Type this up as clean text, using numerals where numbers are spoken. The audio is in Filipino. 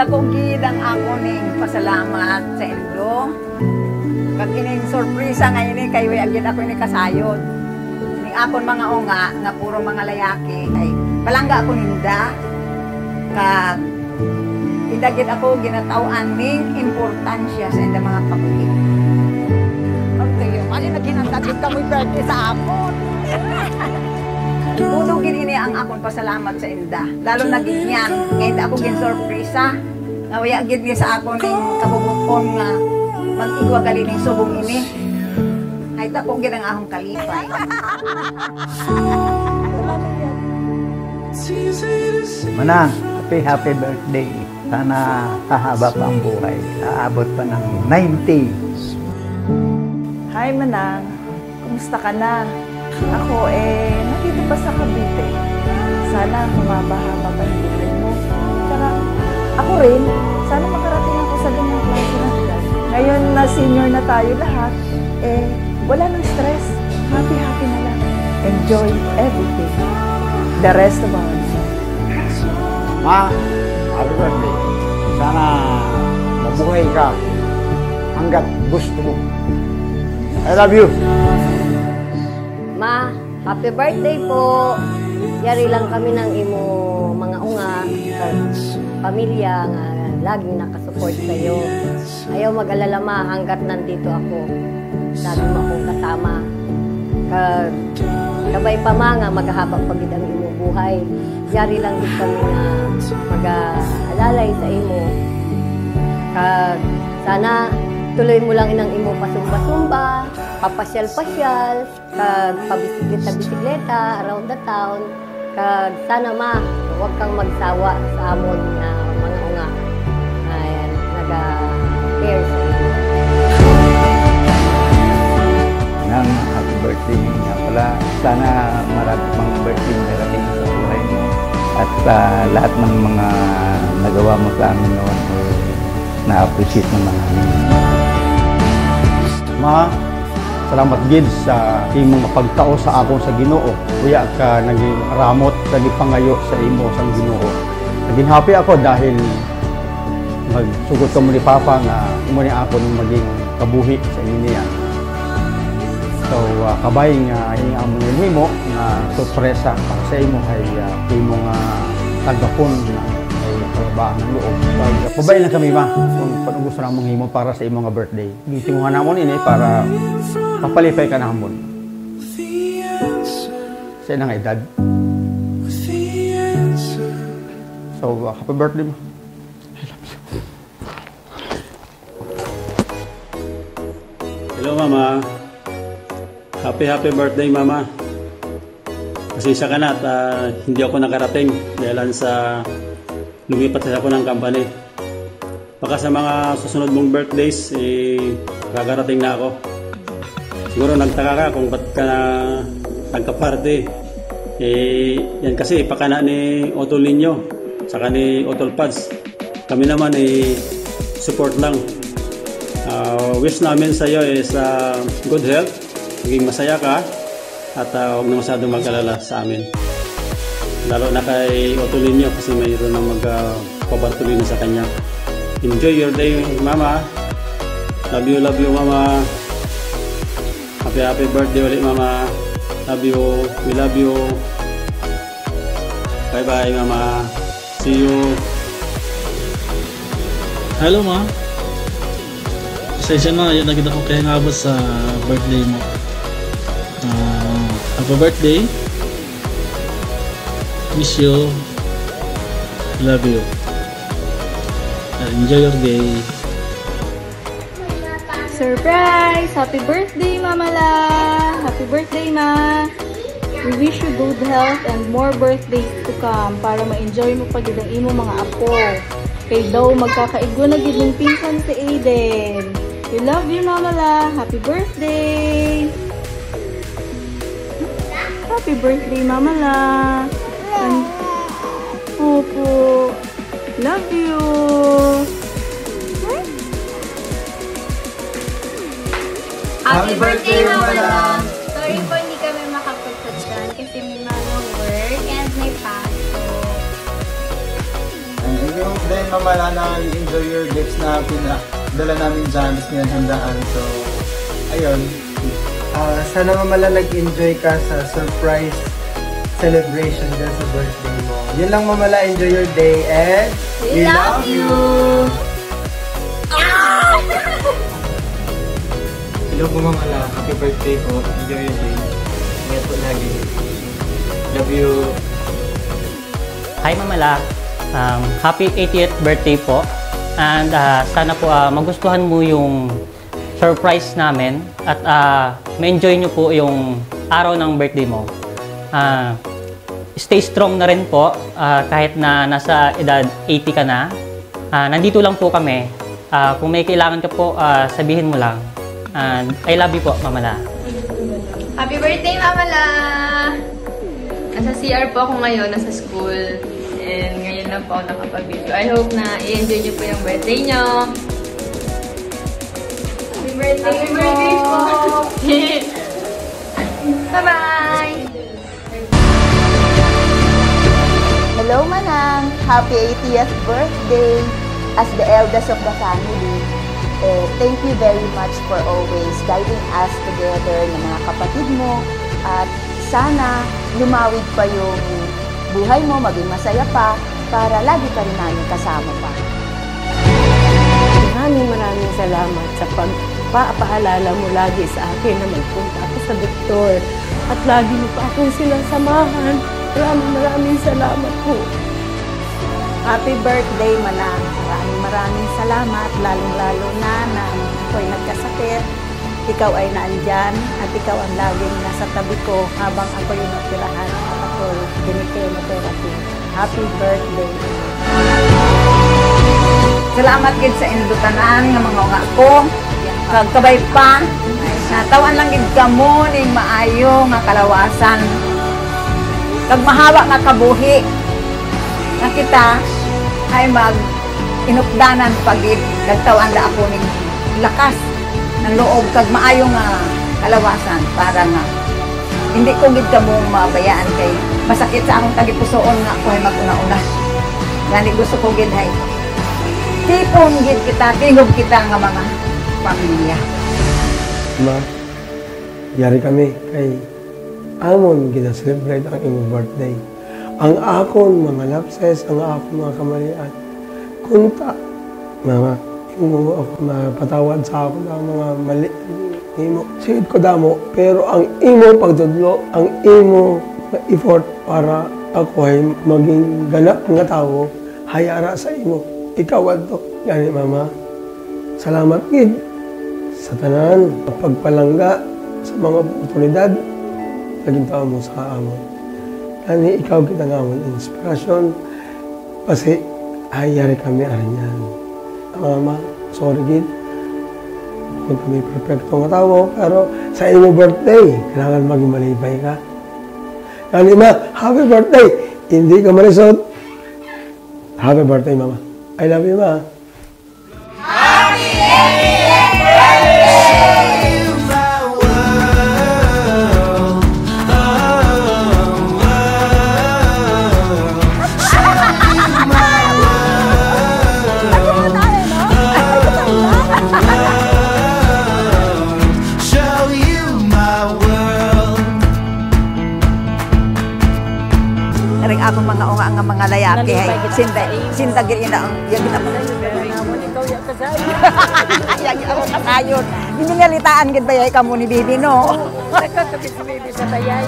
Dako gid ang ako ning pasalamat sa Indo. Kag kining sorpresa ngayon kay way agad ako ni kasayod. Ning akon mga unga nga puro mga layaki ay palangga ako ninda. Kag idagid ako ginataw-an ning importansya sa inda mga kapatid. Okay, mali na ginatagid ka mo birthday sa akon. Tudugin ini ang akong pasalamat sa inda. Lalo na gid niyan, ngayon ako gin sorpresa. Nawaya gid ni sa akon ning kabubukon nga mag-igwa gali ning subong ini. Ay tako gid ang akong kalipay. Manang, happy birthday. Sana kahaba pa ang buhay. Aabot pa ng 90. Hi Manang, kumusta ka na? Ako nandito pa sa Cavite. Sana humaba-haba pa yung buhay mo. Tsaka ako rin, sana makarating ako sa ganyang klase na edad. Ngayon na senior na tayo lahat, wala nang stress. Happy-happy na lang. Enjoy everything. The rest of our life. Ma, happy birthday. Sana mabuhay ka hanggat gusto mo. I love you. Ma, happy birthday po. Yari lang kami ng imo mga unga sa pamilya nga laging nakasupport sa iyo. Ayaw mag-alala ma hanggat nandito ako. Lagi mo akong kasama. Kabay pa ma nga maghahabang pagid ang imo buhay. Yari lang din kami na mag-alalay sa imo. Sana tuloy mo lang inang imo pasumba-sumba, papasyal-pasyal, pabisikleta-bisikleta around the town. Sana ma, huwag kang magsawa sa amon na mga unga. Ayan, nag-care sa iyo. Nang happy birthday nga pala. Sana marami pang birthday na darating sa buhay mo. At lahat ng mga nagawa mo sa amin noon, na-appreciate naman namin. Ma, salamat gid sa imong pagtao sa ako sa Ginoo. Kuya ka naging ramot sa gipangayo sa imo sa Ginoo. Naging happy ako dahil magsugot ko mo ni Papa nga imo ni ako nung maging kabuhi sa inyo niya. So, kabay nga hinga mo nimo nga sorpresa para sa imo ay imo nga tagapon na trabaho ng loob. Pabay na kami ma kung gusto na mong himo para sa imo nga birthday. Gitinguhan namon ini para papalipay ka na hamon. Sa inang edad. So, happy birthday mo. I love you. Hello mama. Happy birthday mama. Pasensya ka na at hindi ako nakarating dahil sa lumipat ako ng company. Baka sa mga susunod mong birthdays, kakarating na ako. Siguro nagtaka ka kung ba't ka na nagka-party. Yan kasi ipakana ni Otol ninyo, saka ni Otol Pads. Kami naman support lang. Wish namin sa iyo is good health, maging masaya ka, at huwag na masyadong mag-alala sa amin. Lalo na kay Otol ninyo kasi mayroon na magpabartuloy na sa kanya. Enjoy your day, mama. Love you, mama. Happy birthday ulit, mama. Love you. We love you. Bye-bye, mama. See you. Hello, ma. Pasensya na, yun naging ako kaya nga ba sa birthday mo. Happy birthday. Miss you. Love you. Enjoy your day. Surprise! Happy birthday, Mama La! Happy birthday, Ma! We wish you good health and more birthdays to come para ma-enjoy mo pag ang imo mga apo. Kay daw magkakaigo na gid ng pinsan si Aiden. We love you, Mama La! Happy birthday! Happy birthday, Mama La! Opo! Love you! Happy birthday, Mama La! Sorry po, hindi kami makapagtagdan kasi may mga work and may pasok. then mamala na enjoy your gifts na pinadala namin dyan, is pinaghandaan. So, ayun. Sana mamala nag-enjoy ka sa surprise celebration dyan sa birthday mo. Yun lang mamala, enjoy your day and We love you! Hello po mamala, happy birthday po, enjoy your day. Ingat po lagi. Love you. Hi Mamala, happy 80th birthday po. And sana po magustuhan mo yung surprise namin at ma-enjoy nyo po yung araw ng birthday mo. Stay strong na rin po kahit na nasa edad 80 ka na. Nandito lang po kami. Kung may kailangan ka po, sabihin mo lang. And I love you po, Mamala. Happy birthday, Mamala! Nasa CR po ako ngayon, nasa school. And ngayon lang po ako nakapag-video. I hope na i-enjoy niyo po yung birthday niyo. Happy birthday, Happy birthday po! Bye-bye! Hello, Manang! Happy 80th birthday! As the eldest of the family, thank you very much for always guiding us together ng mga kapatid mo. At sana lumawig pa yung buhay mo, maging masaya pa, para lagi ka rin namin kasama pa. Maraming salamat sa pagpapaalala mo lagi sa akin na magpunta ako sa doktor. At lagi mo pa akong sinasamahan. Maraming salamat po. Happy birthday, Manang. Maraming salamat, lalong-lalo na ako'y nagkasakit. Ikaw ay naandyan at ikaw ang laging nasa tabi ko habang ako'y natirahan at ako'y chemotherapy. Happy birthday. Salamat gid sa indutanan nga mga nga ko. Kagkabay pa. Natawan lang gid kamo ning maayo nga kalawasan. Kag mahawa nga kabuhi. Na kita ay inupdanan pagid nagtawan da ako ning lakas ng loob kag maayo nga kalawasan para nga hindi ko gid kamo mabayaan kay masakit sa akong tagipusoon nga ako ay maguna-una. Gani gusto ko gid hay tipon gid kita, tingog kita nga mga pamilya. Ma, yari kami kay amon gina-celebrate ang imong birthday. Ang akon mga lapses, ang akon mga kamalian, kunta, mga imo ako mapatawad sa ako ng mga mali imo. Sigid ko damo, pero ang imo pagtudlo, ang imo effort para ako ay maging ganap nga tao, hayara sa imo. Ikaw adto. Gani mama, salamat gid sa tanan, pagpalangga sa mga oportunidad, naging tao mo sa amon. Gani ikaw kita nga amon inspirasyon, kasi hayari kami aranyan. Mama, sorry gid. Kung kami perfecto nga tao, pero sa imo birthday, kailangan maging malibay ka. Gani ma, happy birthday! Hindi ka malisod. Happy birthday, mama. I love you, ma. Happy 80th birthday! Ako mga unga nga mga layaki hay sinda gid ina ang yag na Ikaw ya kasayo. yag ako kasayon. Hindi nga litaan gid bayay kamo ni bibi no. Nakakabit si baby sa bayay.